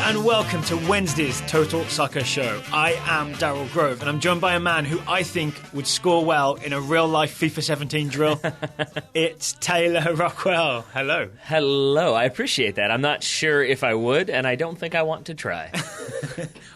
and welcome to Wednesday's Total Soccer Show. I am Daryl Grove, and I'm joined by a man who I think would score well in a real-life FIFA 17 drill. It's Taylor Rockwell. Hello. Hello. I appreciate that. I'm not sure if I would, and I don't think I want to try.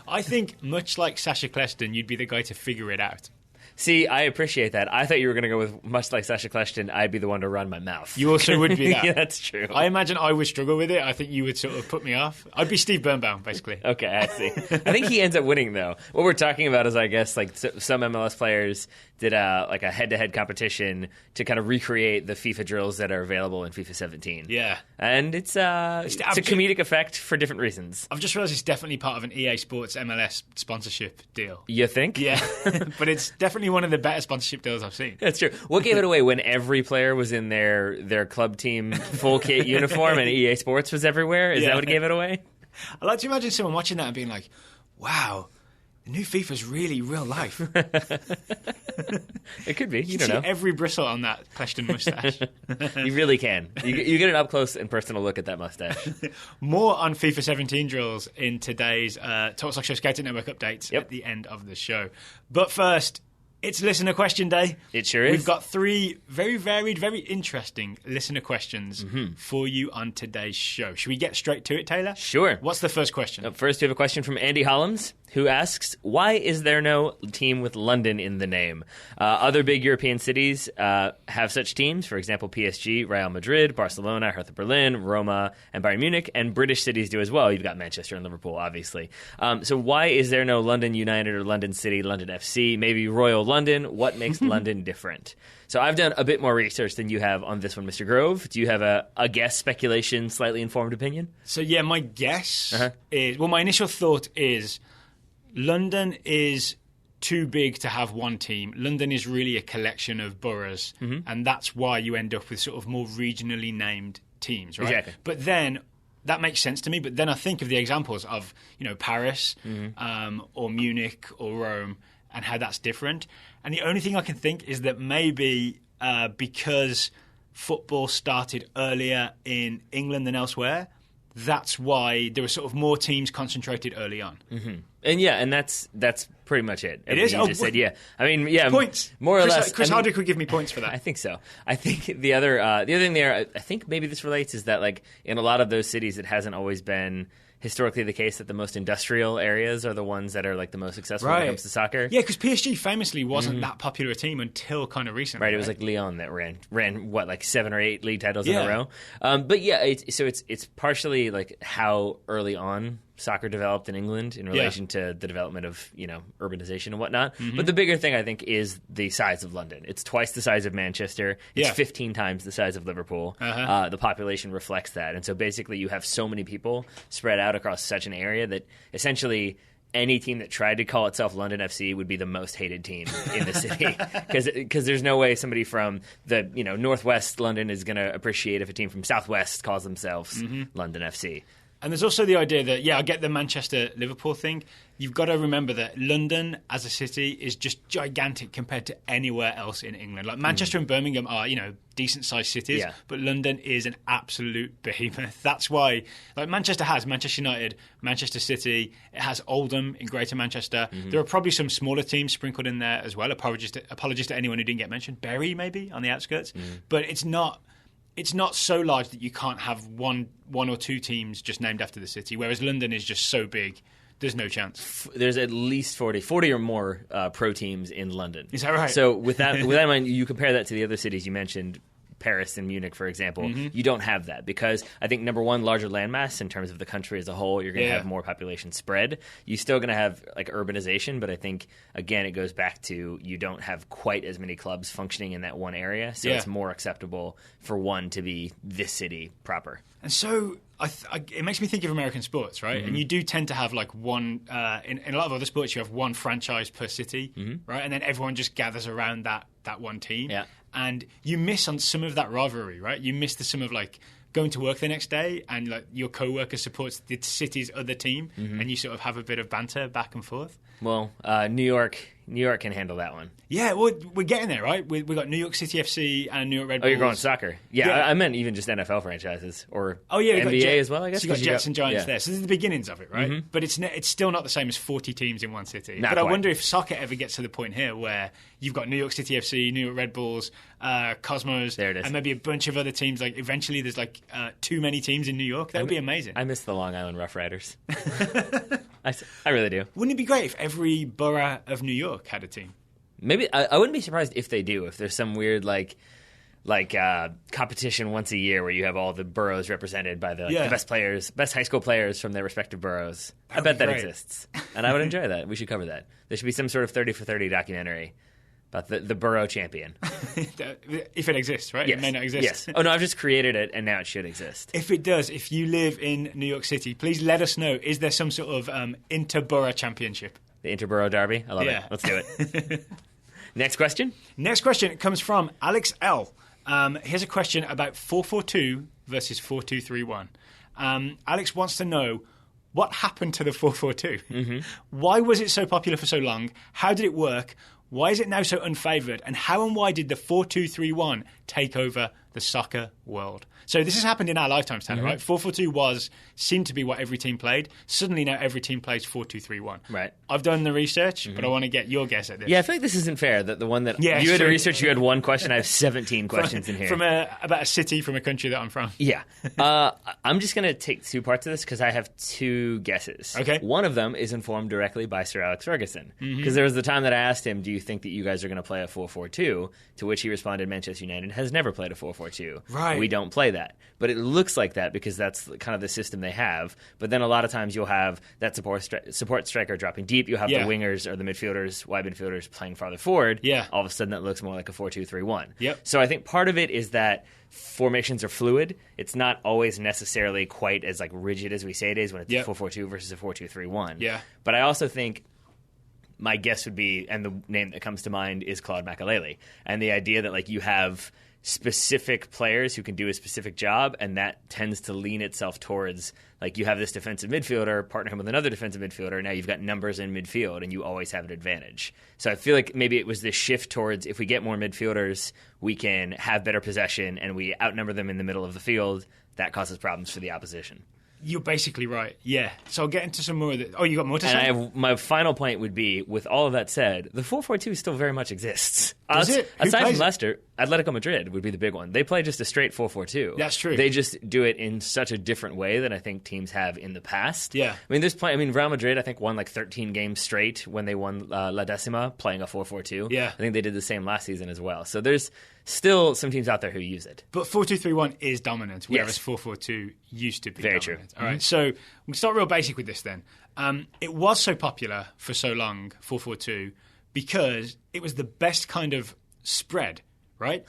I think, much like Sasha Kleston, you'd be the guy to figure it out. See, I appreciate that. I thought you were going to go with, much like Sasha Kleston, I'd be the one to run my mouth. You also would be that. Yeah, that's true. I imagine I would struggle with it. I think you would sort of put me off. I'd be Steve Birnbaum, basically. Okay, I see. I think he ends up winning, though. What we're talking about is, I guess, like some MLS players did a head-to-head competition to kind of recreate the FIFA drills that are available in FIFA 17. Yeah. And it's a comedic effect for different reasons. I've just realised it's definitely part of an EA Sports MLS sponsorship deal. You think? Yeah. But it's definitely one of the better sponsorship deals I've seen. That's true. What gave it away when every player was in their club team full kit uniform and EA Sports was everywhere? Is that what gave it away? I like to imagine someone watching that and being like, wow, the new FIFA's really real life. It could be. You You don't see know. every bristle on that Kleston moustache. You really can. You get an up-close and personal look at that mustache. More on FIFA 17 drills in today's Total Soccer Show Scouting Network updates Yep. at the end of the show. But first, it's Listener Question Day. It sure is. We've got 3 very varied, very interesting listener questions for you on today's show. Should we get straight to it, Taylor? Sure. What's the first question? Up first, we have a question from Andy Hollums, who asks, why is there no team with London in the name? Other big European cities have such teams, for example, PSG, Real Madrid, Barcelona, Hertha Berlin, Roma, and Bayern Munich, and British cities do as well. You've got Manchester and Liverpool, obviously. So why is there no London United or London City, London FC, maybe Royal London? What makes London different? So I've done a bit more research than you have on this one, Mr. Grove. Do you have a guess, speculation, slightly informed opinion? So, yeah, my guess is... Well, my initial thought is London is too big to have one team. London is really a collection of boroughs, and that's why you end up with sort of more regionally named teams, right? Exactly. But then... That makes sense to me, but then I think of the examples of, Paris or Munich or Rome and how that's different. And the only thing I can think is that maybe because football started earlier in England than elsewhere, that's why there were sort of more teams concentrated early on. And and that's pretty much it. It is? You just said, yeah. I mean, yeah, Points. More or less. Chris Hardwick would give me points for that. I think so. I think the other thing there, I think maybe this relates, is that like in a lot of those cities, it hasn't always been historically the case that the most industrial areas are the ones that are like the most successful when it comes to soccer. Yeah, because PSG famously wasn't that popular a team until kind of recently. Right, it was like Lyon that ran what, like 7 or 8 league titles in a row. But yeah, it's partially like how early on soccer developed in England in relation to the development of urbanization and whatnot. But the bigger thing I think is the size of London. It's twice the size of Manchester. It's 15 times the size of Liverpool. The population reflects that, and so basically you have so many people spread out across such an area that essentially any team that tried to call itself London FC would be the most hated team in the city, because there's no way somebody from the northwest London is going to appreciate if a team from southwest calls themselves London FC. And there's also the idea that, I get the Manchester-Liverpool thing. You've got to remember that London as a city is just gigantic compared to anywhere else in England. Like Manchester and Birmingham are, decent-sized cities, but London is an absolute behemoth. That's why, like Manchester has Manchester United, Manchester City, it has Oldham in Greater Manchester. There are probably some smaller teams sprinkled in there as well. Apologies to anyone who didn't get mentioned. Bury, maybe, on the outskirts. But it's not so large that you can't have one or two teams just named after the city, whereas London is just so big, there's no chance. There's at least 40 or more pro teams in London. Is that right? So with that in mind, you compare that to the other cities you mentioned, Paris and Munich, for example. You don't have that because I think, number one, larger landmass in terms of the country as a whole, you're going to have more population spread. You're still going to have like urbanization, but I think, again, it goes back to you don't have quite as many clubs functioning in that one area, so it's more acceptable for one to be this city proper. And so it makes me think of American sports, right? And you do tend to have like one, in a lot of other sports, you have one franchise per city, right? And then everyone just gathers around that one team. Yeah. And you miss on some of that rivalry, right? You miss some of like going to work the next day and like your co-worker supports the city's other team and you sort of have a bit of banter back and forth. Well, New York New York can handle that one. Yeah, well, we're getting there, right? We got New York City FC and New York Red Bulls. Oh, you're going soccer. Yeah. I meant even just NFL franchises or NBA as well, I guess. So you got Jets and Giants there. So this is the beginnings of it, right? But it's still not the same as 40 teams in one city. Not but quite. I wonder if soccer ever gets to the point here where you've got New York City FC, New York Red Bulls, Cosmos, there it is. And maybe a bunch of other teams. Like eventually there's like too many teams in New York. That would be amazing. I miss the Long Island Rough Riders. I really do. Wouldn't it be great if every borough of New York had a team? Maybe I wouldn't be surprised if they do. If there's some weird like competition once a year where you have all the boroughs represented by the best players, best high school players from their respective boroughs. I bet that exists, and I would enjoy that. We should cover that. There should be some sort of 30 for 30 documentary about the borough champion. If it exists, right? Yes. It may not exist. Yes. Oh no, I've just created it, and now it should exist. If it does, if you live in New York City, please let us know. Is there some sort of inter-borough championship? The Interborough Derby. I love it. Let's do it. Next question. Next question comes from Alex L. Here's a question about 4-4-2 versus 4-2-3-1. Alex wants to know, what happened to the 4-4-2? Mm-hmm. Why was it so popular for so long? How did it work? Why is it now so unfavoured? And how and why did the 4-2-3-1 take over the soccer world? So this has happened in our lifetimes, Tanner, right? 4-4-2 seemed to be what every team played. Suddenly now every team plays 4-2-3-1. Right. I've done the research, but I want to get your guess at this. Yeah, I feel like this isn't fair. That the one that you had to research, you had one question. I have 17 questions in here. From about a city from a country that I'm from. Yeah. I'm just going to take two parts of this because I have two guesses. Okay. One of them is informed directly by Sir Alex Ferguson. Because there was the time that I asked him, do you think that you guys are going to play a 4-4-2? To which he responded, Manchester United has never played a 4-4-2. Right. We don't play that. But it looks like that because that's kind of the system they have. But then a lot of times you'll have that support striker dropping deep. You'll have the wingers or the midfielders, wide midfielders playing farther forward. Yeah. All of a sudden that looks more like a 4-2-3-1. Yep. So I think part of it is that formations are fluid. It's not always necessarily quite as like rigid as we say it is when it's a 4-4-2 versus a 4-2-3-1. Yeah. But I also think my guess would be, and the name that comes to mind is Claude Makelele, and the idea that like you have specific players who can do a specific job, and that tends to lean itself towards like you have this defensive midfielder, partner him with another defensive midfielder, now you've got numbers in midfield and you always have an advantage. So I feel like maybe it was this shift towards if we get more midfielders, we can have better possession and we outnumber them in the middle of the field. That causes problems for the opposition. You're basically right, yeah. So I'll get into some more of the... Oh, you got more to say? And my final point would be, with all of that said, the 4-4-2 still very much exists. Does it? Aside from Leicester, Atletico Madrid would be the big one. They play just a straight 4-4-2. That's true. They just do it in such a different way than I think teams have in the past. Yeah. I mean, Real Madrid, I think, won like 13 games straight when they won La Decima, playing a 4-4-2. Yeah. I think they did the same last season as well. So there's still some teams out there who use it. But 4-2-3-1 is dominant, whereas 4-4-2 used to be dominant. Very true. All right, so we'll start real basic with this then. It was so popular for so long, 4-4-2, because it was the best kind of spread, right?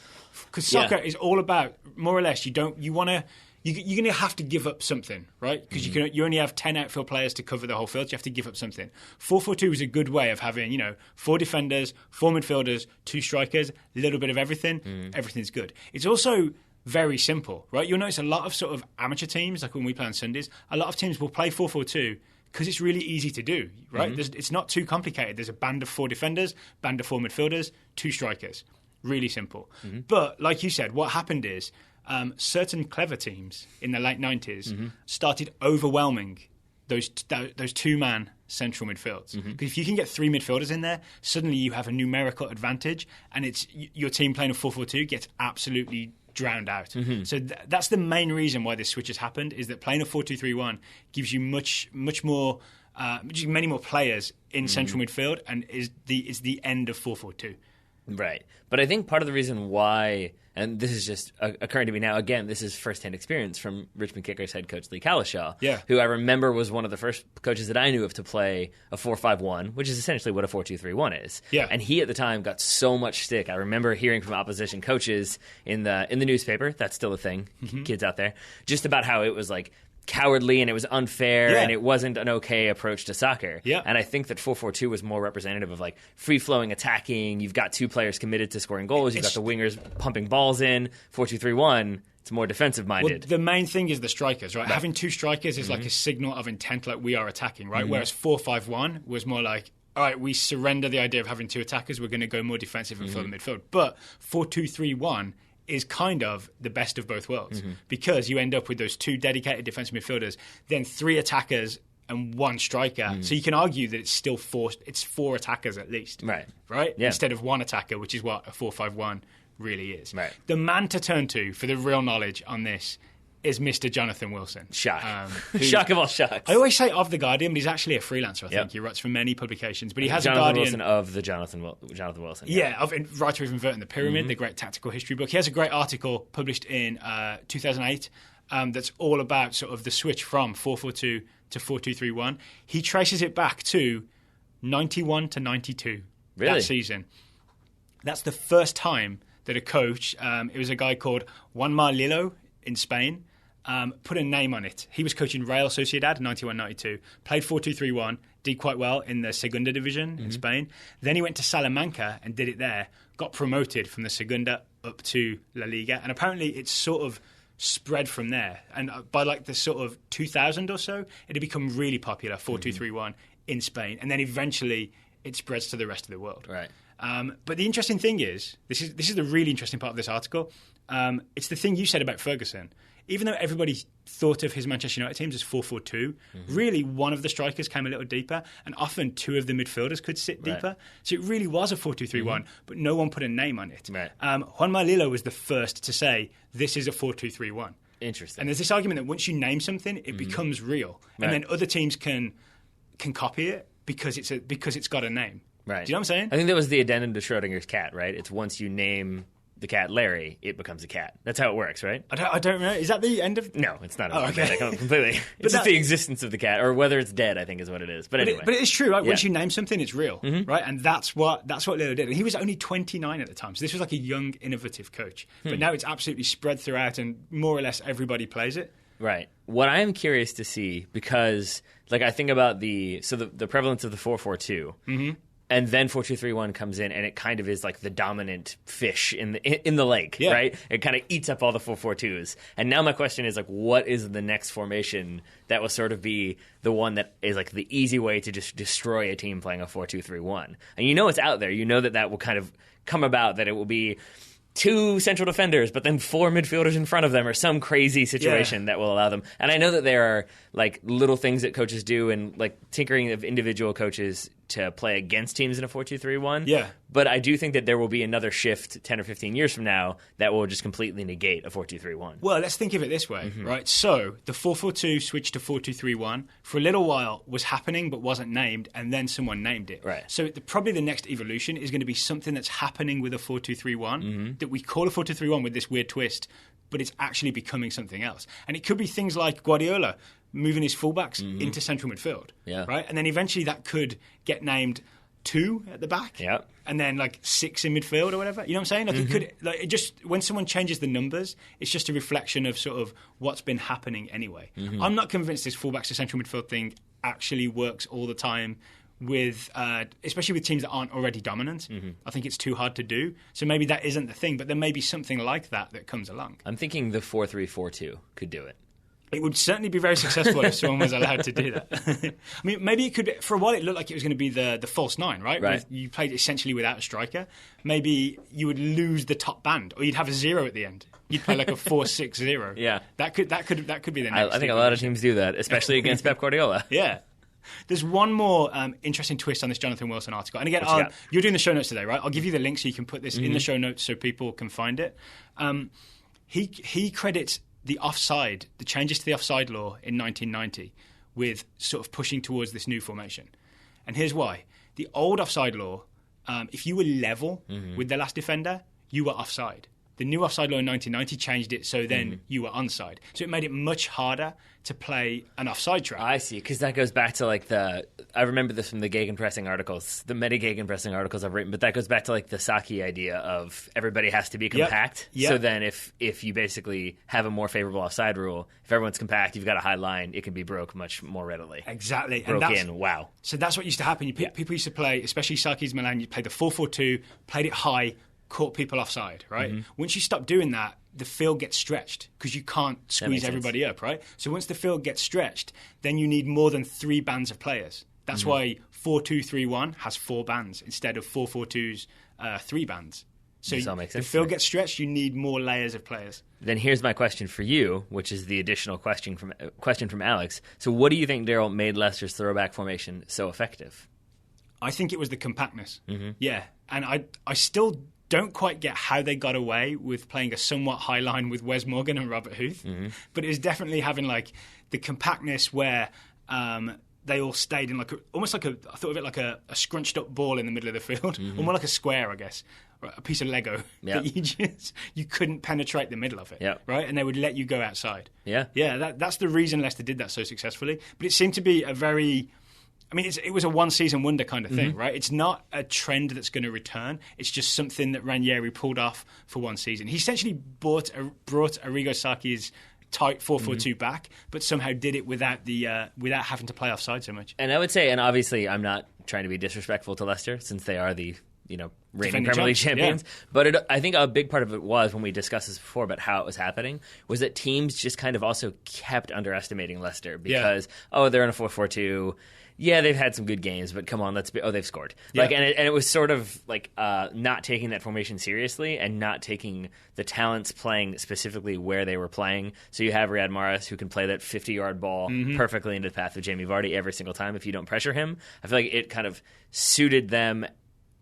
Because soccer is all about, more or less, you're going to have to give up something, right? Because you only have 10 outfield players to cover the whole field, so you have to give up something. 4-4-2 is a good way of having, 4 defenders, 4 midfielders, 2 strikers, a little bit of everything. Everything's good. It's also very simple, right? You'll notice a lot of sort of amateur teams, like when we play on Sundays, a lot of teams will play 4-4-2 because it's really easy to do, right? It's not too complicated. There's a band of 4 defenders, band of 4 midfielders, 2 strikers. Really simple. But like you said, what happened is certain clever teams in the late 90s started overwhelming those 2-man central midfields. Because if you can get 3 midfielders in there, suddenly you have a numerical advantage, and it's your team playing a 4-4-2 gets absolutely drowned out. So that's the main reason why this switch has happened, is that playing a 4-2-3-1 gives you much more, many more players in central midfield, and is the end of 4-4-2. Right. But I think part of the reason why, and this is just occurring to me now, again, this is firsthand experience from Richmond Kickers head coach Lee Calishaw, who I remember was one of the first coaches that I knew of to play a 4-5-1, which is essentially what a 4-2-3-1 is. Yeah. And he at the time got so much stick. I remember hearing from opposition coaches in the newspaper, that's still a thing, kids out there, just about how it was like cowardly and it was unfair and it wasn't an okay approach to soccer. Yeah. And I think that 4-4-2 was more representative of like free-flowing attacking. You've got 2 players committed to scoring goals. You've got the wingers pumping balls in. 4-2-3-1, it's more defensive-minded. Well, the main thing is the strikers, right? Having 2 strikers is like a signal of intent, like we are attacking, right? Whereas 4-5-1 was more like, all right, we surrender the idea of having two attackers. We're going to go more defensive and fill the midfield. But 4-2-3-1 is kind of the best of both worlds because you end up with those two dedicated defensive midfielders, then three attackers and one striker. So you can argue that it's still four attackers at least. Right? Yeah. Instead of one attacker, which is what a 4-5-1 really is. Right. The man to turn to for the real knowledge on this is Mr. Jonathan Wilson. Shock. Shock of all shocks. I always say of The Guardian, but he's actually a freelancer, I think. He writes for many publications. But he has Jonathan a Guardian... Wilson of the Jonathan Wilson. Yeah, writer of Inverting the Pyramid, the great tactical history book. He has a great article published in 2008 that's all about sort of the switch from 4-4-2 to 4-2-3-1. He traces it back to 91 to 92 that season. That's the first time that a coach, it was a guy called Juanma Lillo in Spain, put a name on it. He was coaching Real Sociedad in 91-92, played 4-2-3-1, did quite well in the Segunda Division in Spain. Then he went to Salamanca and did it there, got promoted from the Segunda up to La Liga, and apparently it's sort of spread from there. And by like the sort of 2000 or so, it had become really popular, 4-2-3-1 in Spain, and then eventually it spreads to the rest of the world. Right. But the interesting thing is, this is the really interesting part of this article. It's the thing you said about Ferguson. Even though everybody thought of his Manchester United teams as 4-4-2, really one of the strikers came a little deeper, and often two of the midfielders could sit deeper. So it really was a 4-2-3-1, but no one put a name on it. Right. Juanma Lillo was the first to say, this is a 4-2-3-1. Interesting. And there's this argument that once you name something, it becomes real. And then other teams can copy it because it's got a name. Right. Do you know what I'm saying? I think that was the addendum to Schrodinger's cat, right? It's once you name the cat Larry, it becomes a cat. That's how it works, right? I don't know. Is that the end of... No, it's not. Completely. It's just the existence of the cat, or whether it's dead, I think is what it is. But anyway. But it is true, right? Once you name something, it's real, right? And that's what Lillo did. And he was only 29 at the time, so this was like a young, innovative coach. But now it's absolutely spread throughout, and more or less everybody plays it. Right. What I am curious to see, because like I think about the prevalence of the 4-4-2, and then 4-2-3-1 comes in, and it kind of is like the dominant fish in the lake, right? It kind of eats up all the 4-4-2s. And now my question is like, what is the next formation that will sort of be the one that is like the easy way to just destroy a team playing a 4-2-3-1? And you know it's out there. You know that will kind of come about, that it will be two central defenders, but then four midfielders in front of them, or some crazy situation that will allow them. And I know that there are like little things that coaches do, and like tinkering of individual coaches to play against teams in a 4-2-3-1. Yeah. But I do think that there will be another shift 10 or 15 years from now that will just completely negate a 4-2-3-1. Well, let's think of it this way, right? So the 4-4-2 switched to 4-2-3-1 for a little while was happening but wasn't named, and then someone named it. Right. So probably the next evolution is going to be something that's happening with a 4-2-3-1 that we call a 4-2-3-1 with this weird twist, but it's actually becoming something else. And it could be things like Guardiola moving his fullbacks into central midfield, right? And then eventually that could get named 2 at the back, and then like 6 in midfield or whatever. You know what I'm saying? Like it could, like it just, when someone changes the numbers, it's just a reflection of sort of what's been happening anyway. I'm not convinced this fullbacks to central midfield thing actually works all the time with, especially with teams that aren't already dominant. I think it's too hard to do. So maybe that isn't the thing, but there may be something like that comes along. I'm thinking the 4-3-4-2 could do it. It would certainly be very successful if someone was allowed to do that. I mean, maybe it could. For a while, it looked like it was going to be the false 9, right? Right. You played essentially without a striker. Maybe you would lose the top band, or you'd have a 0 at the end. You'd play like a 4-6-0. Yeah, that could be the next. I think a lot of teams do that, especially against Pep Guardiola. Yeah. There's one more interesting twist on this Jonathan Wilson article. And again, you're doing the show notes today, right? I'll give you the link so you can put this in the show notes so people can find it. He credits the changes to the offside law in 1990 with sort of pushing towards this new formation. And here's why. The old offside law, if you were level with the last defender, you were offside. The new offside law in 1990 changed it so then you were onside. So it made it much harder to play an offside trap. I see, because that goes back to like I remember this from the gegenpressing articles, the meta-gegenpressing articles I've written, but that goes back to like the Saki idea of everybody has to be compact. Yep. So then if you basically have a more favorable offside rule, if everyone's compact, you've got a high line, it can be broke much more readily. Exactly. Wow. So that's what used to happen. People used to play, especially Saki's Milan, you played the 4-4-2, played it high, caught people offside, right? Once you stop doing that, the field gets stretched because you can't squeeze everybody up, right? So once the field gets stretched, then you need more than 3 bands of players. That's why 4-2-3-1 has 4 bands instead of 4-4-2's 3 bands. So this all makes sense. the field gets stretched, you need more layers of players. Then here's my question for you, which is the additional question from Alex. So what do you think, Daryl, made Leicester's throwback formation so effective? I think it was the compactness. Yeah, and I still don't quite get how they got away with playing a somewhat high line with Wes Morgan and Robert Huth, but it was definitely having like the compactness where they all stayed in almost like I thought of it like a scrunched up ball in the middle of the field, or more like a square, I guess, a piece of Lego that you couldn't penetrate the middle of it, right? And they would let you go outside. That's the reason Leicester did that so successfully. But it seemed to be it was a one-season wonder kind of thing, right? It's not a trend that's going to return. It's just something that Ranieri pulled off for one season. He essentially brought Arrigo Sacchi's tight 4-4-2 back, but somehow did it without having to play offside so much. And I would say, and obviously I'm not trying to be disrespectful to Leicester since they are the reigning Premier League champions. But I think a big part of it was, when we discussed this before about how it was happening, was that teams just kind of also kept underestimating Leicester because, they're in a 4-4-2. Yeah, they've had some good games, but come on, they've scored. And it was sort of like not taking that formation seriously and not taking the talents playing specifically where they were playing. So you have Riyad Mahrez, who can play that 50-yard ball perfectly into the path of Jamie Vardy every single time if you don't pressure him. I feel like it kind of suited them,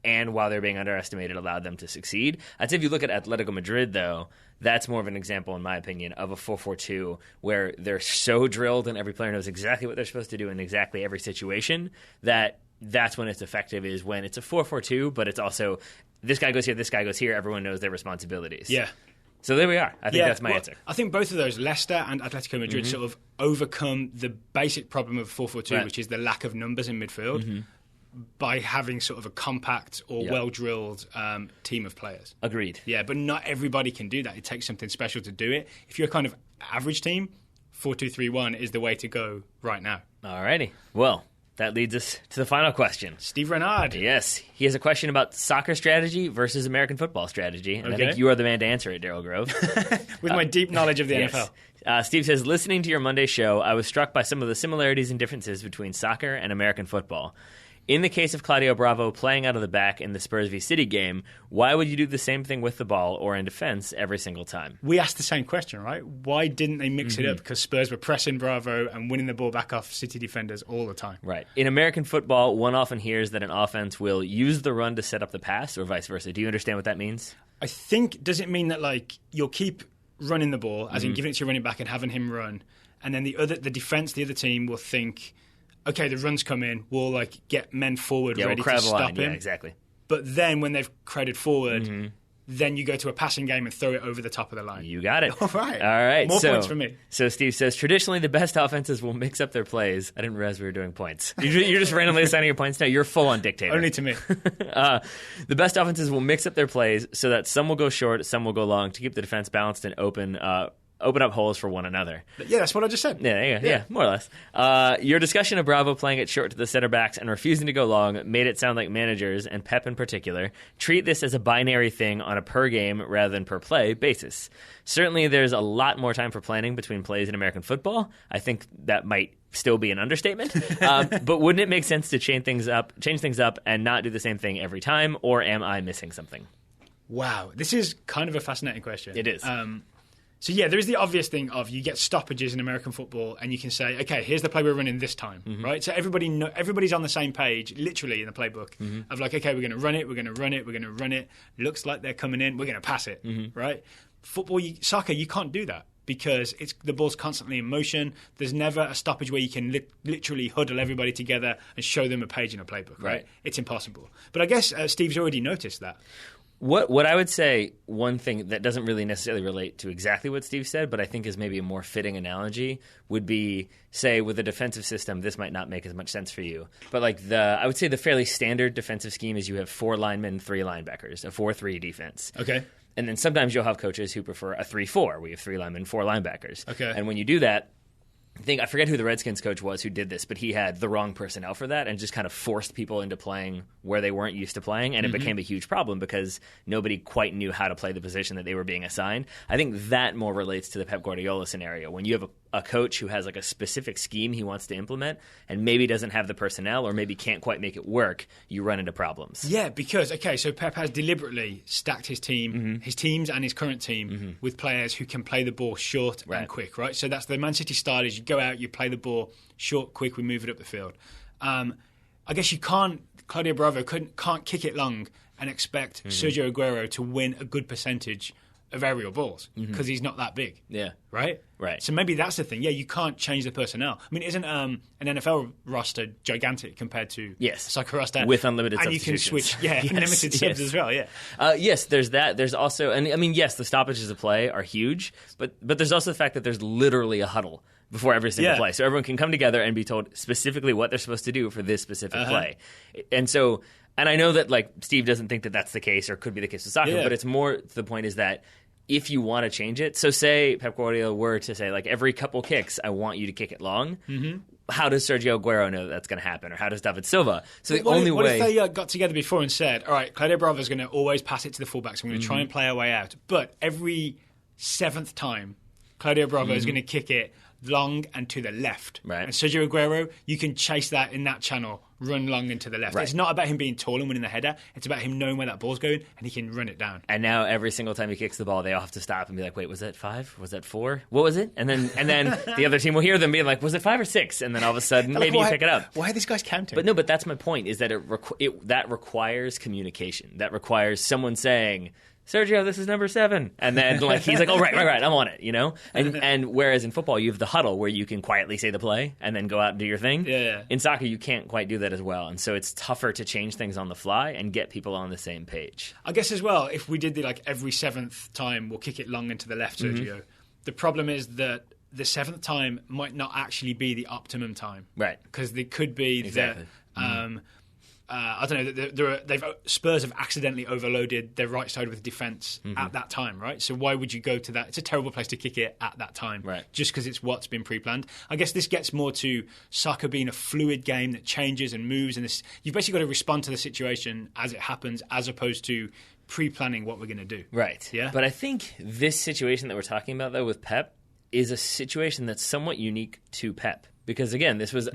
and while they're being underestimated, allowed them to succeed. I'd say if you look at Atletico Madrid, though, that's more of an example, in my opinion, of a 4-4-2 where they're so drilled and every player knows exactly what they're supposed to do in exactly every situation that's when it's effective, is when it's a 4-4-2, but it's also this guy goes here, this guy goes here, everyone knows their responsibilities. Yeah. So there we are. I think that's my answer. I think both of those, Leicester and Atletico Madrid, sort of overcome the basic problem of 4-4-2, which is the lack of numbers in midfield, by having sort of a compact or well-drilled team of players. Agreed. Yeah, but not everybody can do that. It takes something special to do it. If you're a kind of average team, 4-2-3-1 is the way to go right now. Alrigrity. Well, that leads us to the final question. Steve Renard. Yes. He has a question about soccer strategy versus American football strategy. And I think you are the man to answer it, Daryl Grove. With my deep knowledge of the NFL. Steve says, listening to your Monday show, I was struck by some of the similarities and differences between soccer and American football. In the case of Claudio Bravo playing out of the back in the Spurs v City game, why would you do the same thing with the ball or in defense every single time? We asked the same question, right? Why didn't they mix it up? Because Spurs were pressing Bravo and winning the ball back off City defenders all the time. Right. In American football, one often hears that an offense will use the run to set up the pass or vice versa. Do you understand what that means? I think, does it mean that you'll keep running the ball, as in giving it to your running back and having him run, and then the other team will think, okay, the run's come in, we'll get men forward ready to stop him. Yeah, exactly. But then when they've crowded forward, then you go to a passing game and throw it over the top of the line. You got it. All right. More points for me. So Steve says, traditionally the best offenses will mix up their plays. I didn't realize we were doing points. You're just randomly assigning your points now. You're full on dictator. Only to me. The best offenses will mix up their plays so that some will go short, some will go long to keep the defense balanced and open up holes for one another. Yeah, that's what I just said. Yeah, more or less. Your discussion of Bravo playing it short to the center backs and refusing to go long made it sound like managers, and Pep in particular, treat this as a binary thing on a per game rather than per play basis. Certainly there's a lot more time for planning between plays in American football. I think that might still be an understatement. But wouldn't it make sense to change things up and not do the same thing every time, or am I missing something? Wow, this is kind of a fascinating question. It is. So, yeah, there is the obvious thing of you get stoppages in American football and you can say, okay, here's the play we're running this time, right? So everybody's on the same page, literally in the playbook, of okay, we're going to run it, we're going to run it, we're going to run it. Looks like they're coming in, we're going to pass it, right? Soccer, you can't do that because the ball's constantly in motion. There's never a stoppage where you can literally huddle everybody together and show them a page in a playbook, right? It's impossible. But I guess Steve's already noticed that. What I would say, one thing that doesn't really necessarily relate to exactly what Steve said, but I think is maybe a more fitting analogy, would be, say, with a defensive system, this might not make as much sense for you. But I would say the fairly standard defensive scheme is you have 4 linemen, 3 linebackers, a 4-3 defense. Okay. And then sometimes you'll have coaches who prefer a 3-4, where you have 3 linemen, 4 linebackers. Okay. And when you do that, I forget who the Redskins coach was who did this, but he had the wrong personnel for that and just kind of forced people into playing where they weren't used to playing, and it became a huge problem because nobody quite knew how to play the position that they were being assigned. I think that more relates to the Pep Guardiola scenario. When you have a coach who has like a specific scheme he wants to implement and maybe doesn't have the personnel or maybe can't quite make it work, you run into problems. Yeah, because, so Pep has deliberately stacked his team, Mm-hmm. his teams and his current team with players who can play the ball short and quick, right? So that's the Man City style is you go out, you play the ball short, quick, we move it up the field. I guess Claudio Bravo can't kick it long and expect Sergio Aguero to win a good percentage of aerial balls because he's not that big. Yeah. Right? Right. So maybe that's the thing. Yeah, you can't change the personnel. I mean, isn't an NFL roster gigantic compared to a soccer roster? With unlimited and substitutions. And you can switch, unlimited subs as well, yes, there's that. There's also, and I mean, yes, the stoppages of play are huge, but there's also the fact that there's literally a huddle before every single play. So everyone can come together and be told specifically what they're supposed to do for this specific play. And so, and I know that like Steve doesn't think that that's the case or could be the case with soccer, but it's more the point is that if you want to change it, so say Pep Guardiola were to say like every couple kicks, I want you to kick it long. How does Sergio Aguero know that's going to happen, or how does David Silva? So the only way. What if they got together before and said, "All right, Claudio Bravo is going to always pass it to the fullbacks. We're going to try and play our way out, but every 7th time, Claudio Bravo is going to kick it long and to the left. Right. And Sergio Aguero, you can chase that in that channel, run long and to the left. Right. It's not about him being tall and winning the header. It's about him knowing where that ball's going and he can run it down. And now every single time he kicks the ball, they all have to stop and be like, wait, was that 5? Was that 4? What was it? And then the other team will hear them being like, was it 5 or 6? And then all of a sudden, maybe you pick it up. Why are these guys counting? But that's my point, is that that requires communication. That requires someone saying, Sergio, this is number 7. And then like he's like, oh, right, I'm on it, you know? And whereas in football, you have the huddle where you can quietly say the play and then go out and do your thing. Yeah. In soccer, you can't quite do that as well. And so it's tougher to change things on the fly and get people on the same page. I guess as well, if we did every 7th time, we'll kick it long into the left, Sergio. The problem is that the 7th time might not actually be the optimum time. Right. Because there could be that... I don't know. Spurs have accidentally overloaded their right side with defence at that time, right? So why would you go to that? It's a terrible place to kick it at that time, right? Just because it's what's been pre-planned. I guess this gets more to soccer being a fluid game that changes and moves, and you've basically got to respond to the situation as it happens, as opposed to pre-planning what we're going to do. Right. Yeah. But I think this situation that we're talking about, though, with Pep, is a situation that's somewhat unique to Pep. Because again, this was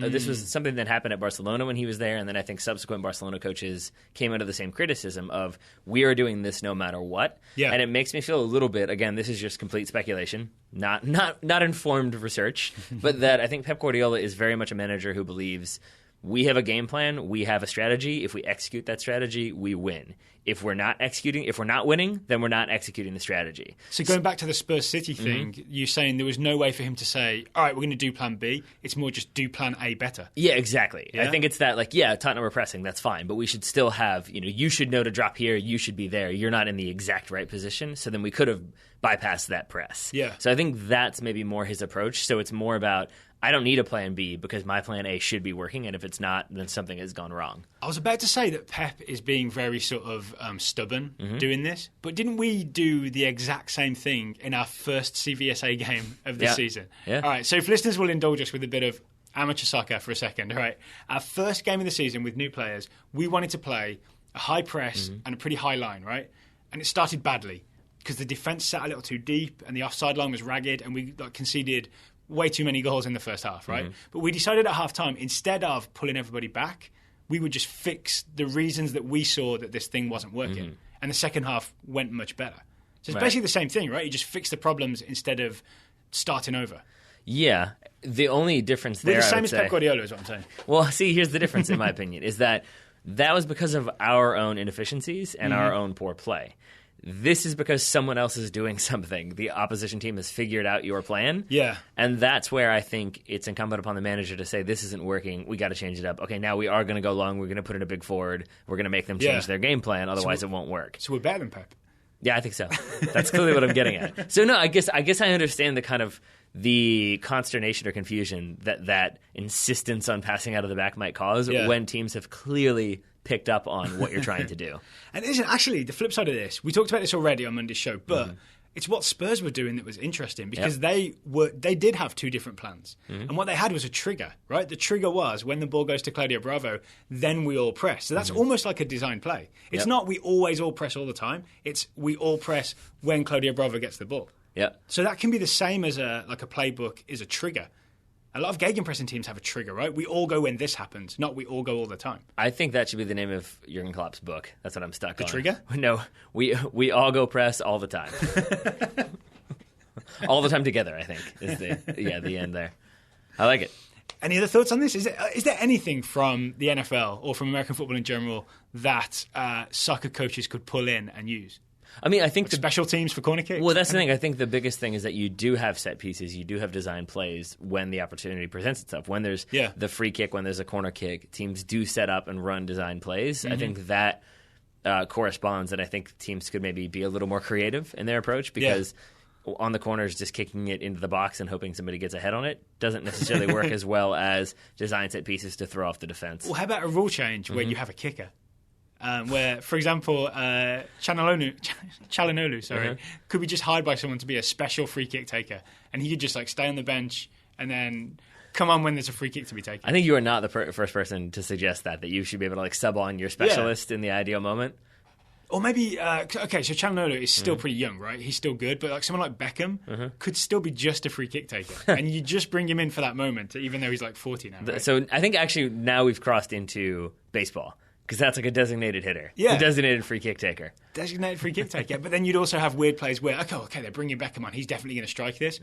something that happened at Barcelona when he was there, and then I think subsequent Barcelona coaches came under the same criticism of, we are doing this no matter what. Yeah. And it makes me feel a little bit, again, this is just complete speculation, not informed research, but that I think Pep Guardiola is very much a manager who believes we have a game plan, we have a strategy. If we execute that strategy, we win. If we're not winning, then we're not executing the strategy. So going back to the Spurs City thing, you're saying there was no way for him to say, all right, we're going to do plan B. It's more just do plan A better. Yeah, exactly. Yeah? I think it's that, Tottenham are pressing, that's fine. But we should still have, you should know to drop here, you should be there. You're not in the exact right position. So then we could have bypassed that press. Yeah. So I think that's maybe more his approach. So it's more about, I don't need a plan B because my plan A should be working, and if it's not, then something has gone wrong. I was about to say that Pep is being very sort of stubborn doing this, but didn't we do the exact same thing in our first CVSA game of the season? Yeah. All right, so if listeners will indulge us with a bit of amateur soccer for a second, all right, our first game of the season with new players, we wanted to play a high press and a pretty high line, right? And it started badly because the defence sat a little too deep and the offside line was ragged, and we conceded way too many goals in the first half, right? But we decided at half-time, instead of pulling everybody back, we would just fix the reasons that we saw that this thing wasn't working. And the second half went much better. So it's basically the same thing, right? You just fix the problems instead of starting over. Yeah. The only difference there, We're the same as Pep Guardiola, is what I'm saying. Well, see, here's the difference, in my opinion, is that was because of our own inefficiencies and our own poor play. This is because someone else is doing something. The opposition team has figured out your plan. Yeah. And that's where I think it's incumbent upon the manager to say, this isn't working. We got to change it up. Okay, now we are going to go long. We're going to put in a big forward. We're going to make them change their game plan. Otherwise, it won't work. So we're better than Pep. Yeah, I think so. That's clearly what I'm getting at. So no, I guess I understand the kind of the consternation or confusion that insistence on passing out of the back might cause when teams have clearly picked up on what you're trying to do. And isn't actually the flip side of this, we talked about this already on Monday's show, but it's what Spurs were doing that was interesting, because they did have two different plans. And what they had was a trigger, right? The trigger was, when the ball goes to Claudio Bravo, then we all press. So that's almost like a design play. It's not we always all press all the time. It's we all press when Claudio Bravo gets the ball. Yeah. So that can be the same as a playbook is a trigger. A lot of gegenpressing teams have a trigger, right? We all go when this happens, not we all go all the time. I think that should be the name of Jurgen Klopp's book. That's what I'm stuck on. The trigger? No, we all go press all the time. All the time together, I think, is the end there. I like it. Any other thoughts on this? Is there anything from the NFL or from American football in general that soccer coaches could pull in and use? I mean, I think special teams for corner kicks? Well, that's the thing. I think the biggest thing is that you do have set pieces. You do have design plays when the opportunity presents itself. When there's the free kick, when there's a corner kick, teams do set up and run design plays. I think that corresponds, and I think teams could maybe be a little more creative in their approach because on the corners, just kicking it into the box and hoping somebody gets a head on it doesn't necessarily work as well as design set pieces to throw off the defense. Well, how about a rule change where you have a kicker? Where, for example, Chalanolu, could be just hired by someone to be a special free kick taker, and he could just stay on the bench and then come on when there's a free kick to be taken. I think you are not the first person to suggest that you should be able to sub on your specialist in the ideal moment. Or maybe, so Chalanolu is still pretty young, right? He's still good, but someone like Beckham could still be just a free kick taker. And you just bring him in for that moment, even though he's 40 now. Right? So I think actually now we've crossed into baseball. Because that's a designated hitter. Yeah. A designated free kick taker. Designated free kick taker. But then you'd also have weird plays where, okay, they're bringing Beckham on. He's definitely going to strike this.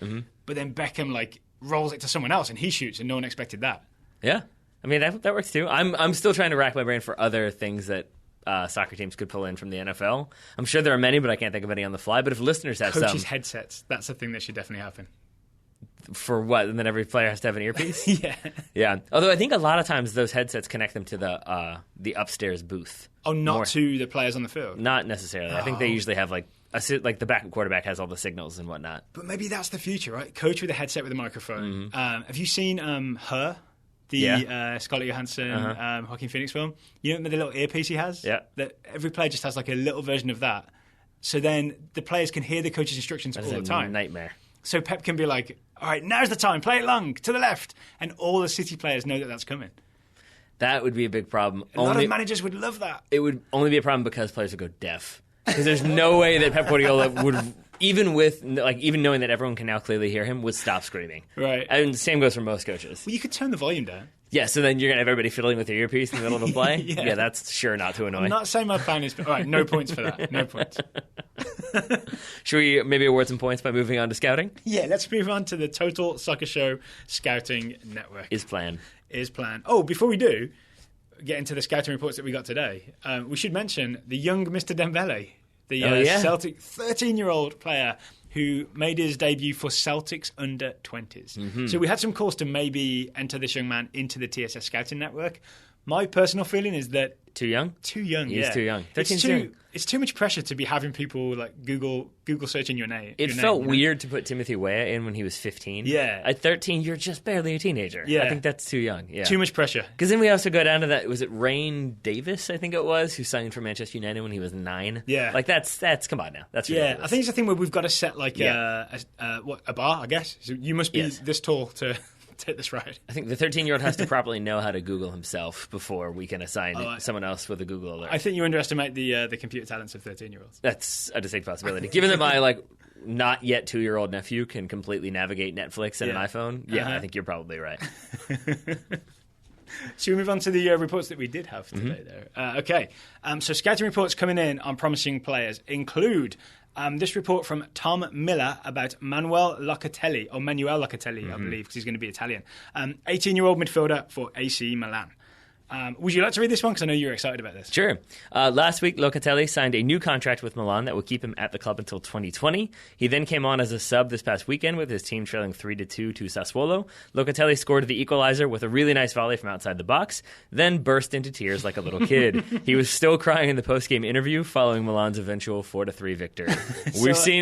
But then Beckham, rolls it to someone else and he shoots and no one expected that. Yeah. I mean, that works too. I'm still trying to rack my brain for other things that soccer teams could pull in from the NFL. I'm sure there are many, but I can't think of any on the fly. But if listeners have some... Coaches' headsets. That's a thing that should definitely happen. For what? And then every player has to have an earpiece? Yeah. Yeah. Although I think a lot of times those headsets connect them to the upstairs booth. Oh, not to the players on the field? Not necessarily. I think they usually have the backup quarterback has all the signals and whatnot. But maybe that's the future, right? Coach with a headset with a microphone. Have you seen Her? The Scarlett Johansson, Joaquin Phoenix film? You know the little earpiece he has? Yeah. That every player just has a little version of that. So then the players can hear the coach's instructions all the time. Nightmare. So Pep can be like, all right, now's the time, play it long, to the left. And all the City players know that that's coming. That would be a big problem. A lot of managers would love that. It would only be a problem because players would go deaf. Because there's no way that Pep Guardiola would, even knowing that everyone can now clearly hear him, would stop screaming. Right. And the same goes for most coaches. Well, you could turn the volume down. Yeah, so then you're going to have everybody fiddling with their earpiece in the middle of a play? Yeah, that's sure not to annoy. I'm not saying my plan is... All right, no points for that. No points. Should we maybe award some points by moving on to scouting? Yeah, let's move on to the Total Soccer Show Scouting Network. Is planned. Oh, before we do get into the scouting reports that we got today, we should mention the young Mr. Dembele, the Celtic 13-year-old player who made his debut for Celtic's under-20s. So we had some calls to maybe enter this young man into the TSS Scouting Network. My personal feeling is that... Too young? Too young, He's too young. 13's young. It's too much pressure to be having people Google searching your name. It felt weird to put Timothy Weah in when he was 15. Yeah. At 13, you're just barely a teenager. Yeah. I think that's too young. Yeah. Too much pressure. Because then we also go down to that, was it Rain Davis, I think it was, who signed for Manchester United when he was 9? Yeah. That's come on now. That's ridiculous. Yeah, I think it's a thing where we've got to set a bar, I guess. So you must be this tall to... take this ride. I think the 13-year-old has to properly know how to Google himself before we can assign someone else with a Google alert. I think you underestimate the computer talents of 13-year-olds. That's a distinct possibility. Given that my not yet 2-year-old nephew can completely navigate Netflix and an iPhone, I think you're probably right. Should we move on to the reports that we did have today? There, okay. So scouting reports coming in on promising players include. This report from Tom Miller about Manuel Locatelli, I believe, because he's going to be Italian. 18-year-old midfielder for AC Milan. Would you like to read this one? Because I know you're excited about this. Sure. Last week, Locatelli signed a new contract with Milan that will keep him at the club until 2020. He then came on as a sub this past weekend with his team trailing 3-2 to Sassuolo. Locatelli scored the equalizer with a really nice volley from outside the box, then burst into tears like a little kid. He was still crying in the post-game interview following Milan's eventual 4-3 victory.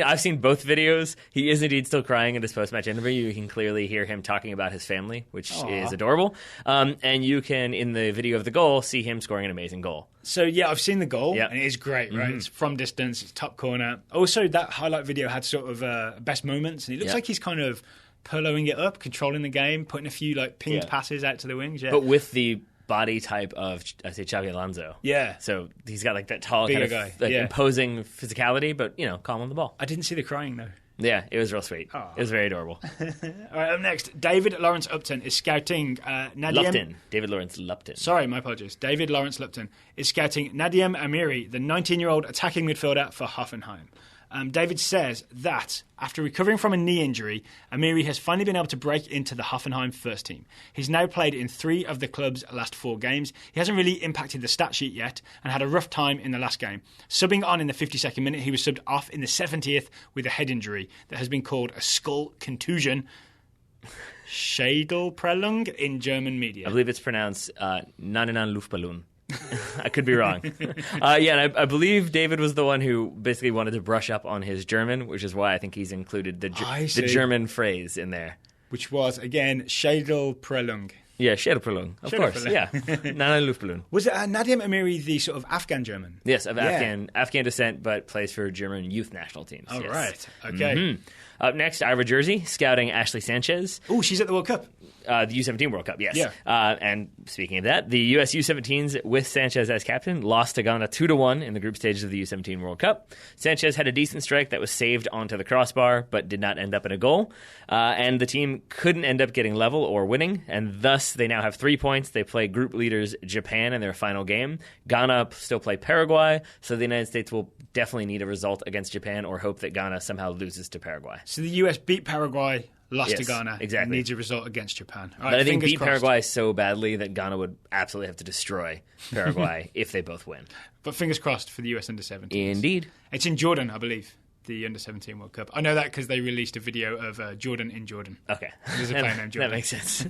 I've seen both videos. He is indeed still crying in this post-match interview. You can clearly hear him talking about his family, which is adorable. And you can, in the video of the goal, see him scoring an amazing goal. So yeah, I've seen the goal, and it is great, right? It's from distance, it's top corner. Also, that highlight video had sort of best moments, and it looks like he's kind of poloing it up, controlling the game, putting a few pinged passes out to the wings. Yeah, but with the body type of, I say, Xabi Alonso. Yeah. So he's got that tall, bigger kind of guy. imposing physicality, but calm on the ball. I didn't see the crying though. Yeah, it was real sweet. Aww. It was very adorable. All right, up next, David Lawrence Upton is scouting Lupton. David Lawrence Lupton. Sorry, my apologies. David Lawrence Lupton is scouting Nadiem Amiri, the 19-year-old attacking midfielder for Hoffenheim. David says that after recovering from a knee injury, Amiri has finally been able to break into the Hoffenheim first team. He's now played in 3 of the club's last 4 games. He hasn't really impacted the stat sheet yet and had a rough time in the last game. Subbing on in the 52nd minute, he was subbed off in the 70th with a head injury that has been called a skull contusion. Schädelprellung in German media. I believe it's pronounced Nanenan Luftballon. I could be wrong. And I believe David was the one who basically wanted to brush up on his German, which is why I think he's included the German phrase in there. Which was, again, Schädelprellung. Yeah, Schädelprellung, of course. Yeah, Nana Luftballon. Was it Nadiem Amiri the sort of Afghan German? Yes, of Afghan descent, but plays for German youth national teams. Oh, yes. right. Okay. Mm-hmm. Up next, Ivor Jersey, scouting Ashley Sanchez. Oh, she's at the World Cup. The U17 World Cup, yes. Yeah. And speaking of that, the US U17s with Sanchez as captain lost to Ghana 2-1 in the group stages of the U17 World Cup. Sanchez had a decent strike that was saved onto the crossbar, but did not end up in a goal. And the team couldn't end up getting level or winning, and thus they now have 3 points. They play group leaders Japan in their final game. Ghana still play Paraguay, so the United States will definitely need a result against Japan or hope that Ghana somehow loses to Paraguay. So the US beat Paraguay, lost to Ghana. Exactly. Needs a result against Japan. All right, but I think beat crossed. Paraguay so badly that Ghana would absolutely have to destroy Paraguay if they both win. But fingers crossed for the US Under-17s. Indeed. It's in Jordan, I believe, the Under-17 World Cup. I know that because they released a video of Jordan in Jordan. Okay. There's a player named Jordan. That makes sense.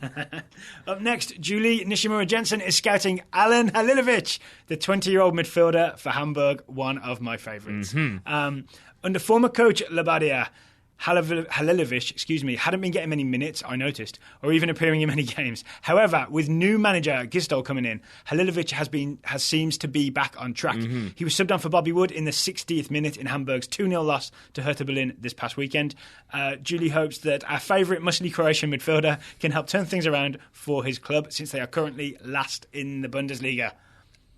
Up next, Julie Nishimura-Jensen is scouting Alan Halilovic, the 20-year-old midfielder for Hamburg, one of my favourites. Mm-hmm. Under former coach Labadia, Halilovic, hadn't been getting many minutes, I noticed, or even appearing in many games. However, with new manager Gistol coming in, Halilovic seems to be back on track. Mm-hmm. He was subbed on for Bobby Wood in the 60th minute in Hamburg's 2-0 loss to Hertha Berlin this past weekend. Julie hopes that our favourite muscly Croatian midfielder can help turn things around for his club, since they are currently last in the Bundesliga.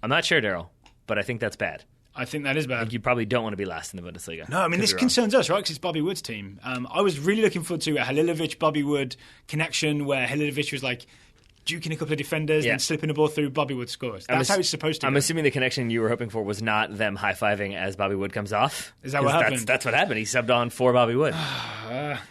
I'm not sure, Daryl, but I think that's bad. I think that is bad. I think you probably don't want to be last in the Bundesliga. No, I mean, this concerns us, right? Because it's Bobby Wood's team. I was really looking forward to a Halilovic-Bobby Wood connection where Halilovic was like duking a couple of defenders and slipping a ball through. Bobby Wood scores. That's how it's supposed to I'm go. assuming the connection you were hoping for was not them high-fiving as Bobby Wood comes off. Is that what happened? That's what happened. He subbed on for Bobby Wood.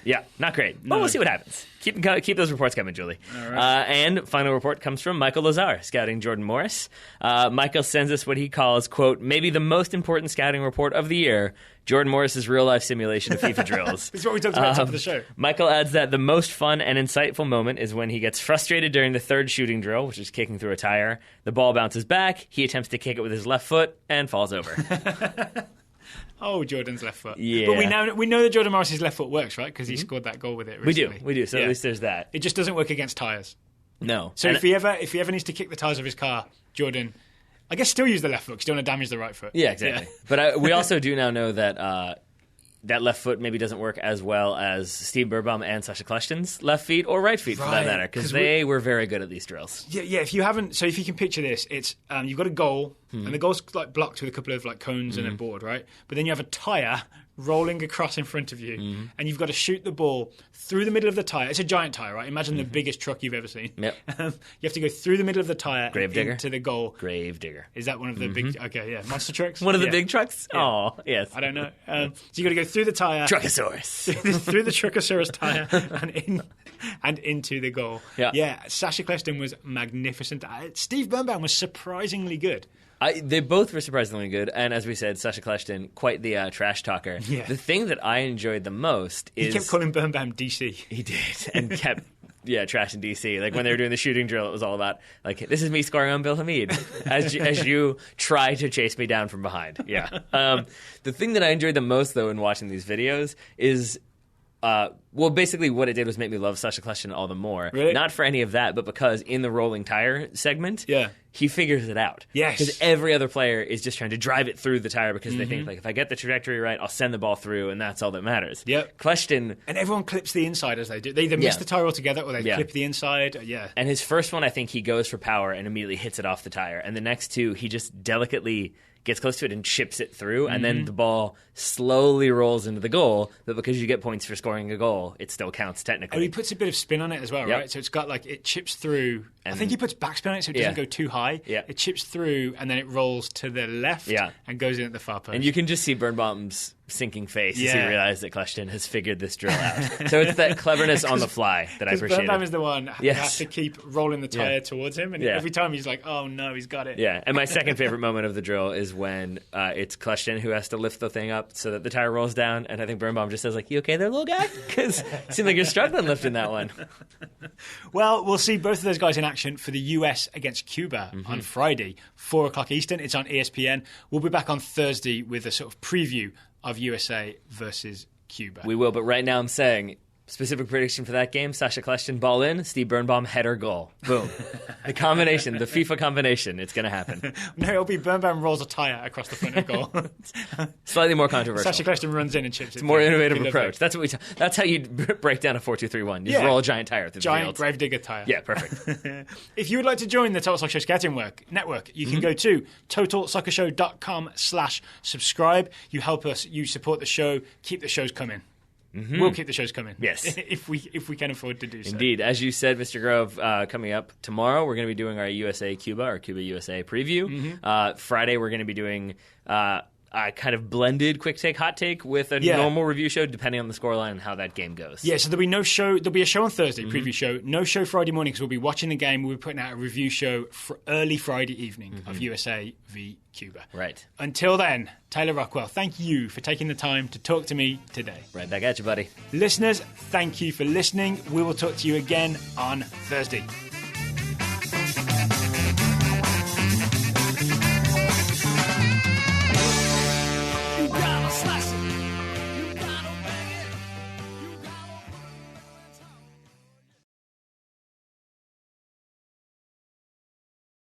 Yeah, not great. But we'll see what happens. Keep those reports coming, Julie. All right. And final report comes from Michael Lazar, scouting Jordan Morris. Michael sends us what he calls, quote, maybe the most important scouting report of the year, Jordan Morris's real-life simulation of FIFA drills. This is what we talked about at the top of the show. Michael adds that the most fun and insightful moment is when he gets frustrated during the third shooting drill, which is kicking through a tire. The ball bounces back, he attempts to kick it with his left foot, and falls over. Oh, Jordan's left foot. Yeah. But we know that Jordan Morris's left foot works, right? Because he scored that goal with it recently. We do. So at least there's that. It just doesn't work against tyres. No. So if he ever needs to kick the tyres of his car, Jordan, I guess still use the left foot because you don't want to damage the right foot. Yeah, exactly. Yeah. But we also do now know that that left foot maybe doesn't work as well as Steve Birbaum and Sasha Kleshten's left feet or right feet, for that matter, because they were very good at these drills. Yeah. If you can picture this, it's you've got a goal, and the goal's like blocked with a couple of like cones and a board, right? But then you have a tyre rolling across in front of you, and you've got to shoot the ball through the middle of the tyre. It's a giant tyre, right? Imagine the biggest truck you've ever seen. Yep. You have to go through the middle of the tyre into the goal. Gravedigger. Is that one of the big... Okay, yeah. Monster trucks? One of the big trucks? Yeah. Oh, yes. I don't know. So you've got to go through the tyre... Truckosaurus. through the Truckosaurus tyre and into the goal. Yeah. Sasha Kleshten was magnificent. Steve Birnbaum was surprisingly good. They both were surprisingly good, and as we said, Sasha Kleshten, quite the trash talker. Yeah. The thing that I enjoyed the most is... He kept calling Birnbaum DC. He did, and kept... Yeah, trashing DC. Like when they were doing the shooting drill, it was all about like, this is me scoring on Bill Hamid as you try to chase me down from behind. Yeah. The thing that I enjoyed the most though in watching these videos is basically what it did was make me love Sasha Kleshten all the more. Really? Not for any of that, but because in the rolling tire segment, he figures it out. Yes. Because every other player is just trying to drive it through the tire because they think, like, if I get the trajectory right, I'll send the ball through, and that's all that matters. Yep. Kleshten... And everyone clips the inside as they do. They either miss the tire altogether or they clip the inside. Yeah. And his first one, I think he goes for power and immediately hits it off the tire. And the next two, he just delicately gets close to it and chips it through, and then the ball slowly rolls into the goal, but because you get points for scoring a goal, it still counts technically. Oh, he puts a bit of spin on it as well, right? So it's got like, it chips through. And I think he puts backspin on it so it doesn't go too high. Yeah. It chips through and then it rolls to the left and goes in at the far post. And you can just see Birnbaum's sinking face as he realized that Kleshton has figured this drill out. So it's that cleverness on the fly that I appreciate. Birnbaum is the one who has to keep rolling the tire towards him, and every time he's like, oh no, he's got it. Yeah, and my second favorite moment of the drill is when it's Kleshton who has to lift the thing up so that the tire rolls down, and I think Birnbaum just says, like, you okay there, little guy? Because it seems like you're struggling lifting that one. Well, we'll see both of those guys in action for the US against Cuba on Friday, 4 o'clock Eastern. It's on ESPN. We'll be back on Thursday with a sort of preview of USA versus Cuba. We will, but right now I'm saying specific prediction for that game: Sasha Kleshton ball in, Steve Birnbaum header goal. Boom. The combination, the FIFA combination, it's going to happen. No, it'll be Birnbaum rolls a tyre across the front of goal. Slightly more controversial. Sasha Kleshton runs in and chips it. It's a more innovative approach. That's what that's how you break down a 4-2-3-1. You just roll a giant tyre through the field. Giant gravedigger tyre. Yeah, perfect. If you would like to join the Total Soccer Show Scouting Network, you can go to totalsoccershow.com/subscribe. You help us, you support the show, keep the shows coming. We'll keep the shows coming. Yes. if we can afford to do so. Indeed. As you said, Mr. Grove, coming up tomorrow, we're going to be doing our USA-Cuba, or Cuba-USA preview. Friday, we're going to be doing a kind of blended quick take, hot take with a normal review show, depending on the scoreline and how that game goes. Yeah, so there'll be no show. There'll be a show on Thursday, preview show. No show Friday morning because we'll be watching the game. We'll be putting out a review show for early Friday evening of USA v Cuba. Right. Until then, Taylor Rockwell, thank you for taking the time to talk to me today. Right back at you, buddy. Listeners, thank you for listening. We will talk to you again on Thursday.